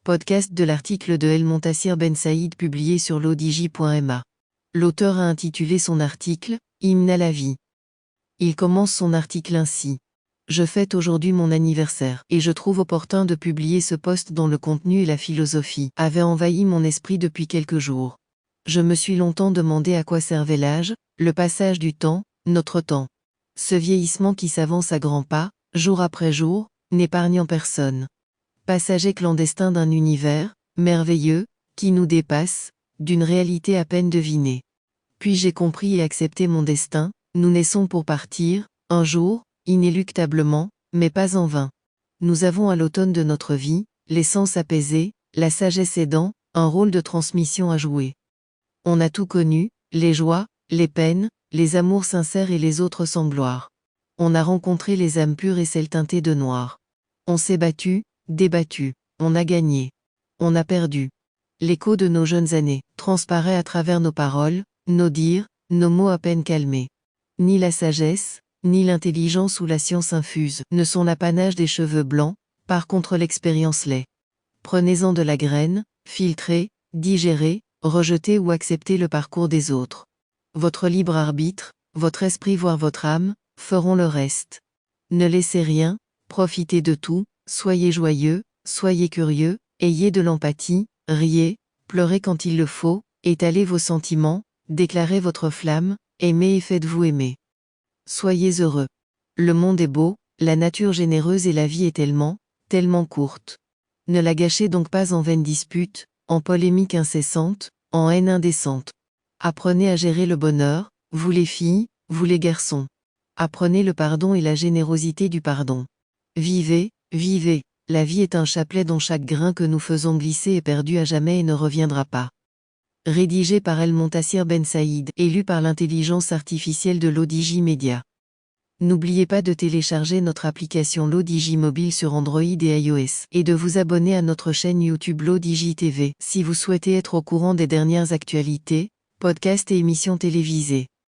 Podcast de l'article de El Montassir Ben Saïd publié sur l'odj.ma. L'auteur a intitulé son article « Hymne à la vie ». Il commence son article ainsi. Je fête aujourd'hui mon anniversaire, et je trouve opportun de publier ce post dont le contenu et la philosophie avaient envahi mon esprit depuis quelques jours. Je me suis longtemps demandé à quoi servait l'âge, le passage du temps, notre temps. Ce vieillissement qui s'avance à grands pas, jour après jour, n'épargnant personne. Passager clandestin d'un univers, merveilleux, qui nous dépasse, d'une réalité à peine devinée. Puis j'ai compris et accepté mon destin, nous naissons pour partir, un jour, inéluctablement, mais pas en vain. Nous avons à l'automne de notre vie, l'essence apaisée, la sagesse aidant, un rôle de transmission à jouer. On a tout connu, les joies, les peines, les amours sincères et les autres sans gloire. On a rencontré les âmes pures et celles teintées de noir. On s'est battu, débattu, on a gagné. On a perdu. L'écho de nos jeunes années transparaît à travers nos paroles, nos dires, nos mots à peine calmés. Ni la sagesse, ni l'intelligence ou la science infuse ne sont l'apanage des cheveux blancs, par contre l'expérience l'est. Prenez-en de la graine, filtrez, digérez, rejetez ou acceptez le parcours des autres. Votre libre arbitre, votre esprit voire votre âme, feront le reste. Ne laissez rien, profitez de tout, soyez joyeux, soyez curieux, ayez de l'empathie, riez, pleurez quand il le faut, étalez vos sentiments, déclarez votre flamme, aimez et faites-vous aimer. Soyez heureux. Le monde est beau, la nature généreuse et la vie est tellement courte. Ne la gâchez donc pas en vaines disputes, en polémiques incessantes, en haine indécente. Apprenez à gérer le bonheur, vous les filles, vous les garçons. Apprenez le pardon et la générosité du pardon. Vivez, vivez, la vie est un chapelet dont chaque grain que nous faisons glisser est perdu à jamais et ne reviendra pas. Rédigé par El Montassir Ben Saïd et lu par l'intelligence artificielle de l'ODJ Media. N'oubliez pas de télécharger notre application l'ODJ mobile sur Android et iOS et de vous abonner à notre chaîne YouTube l'ODJ TV si vous souhaitez être au courant des dernières actualités, podcasts et émissions télévisées.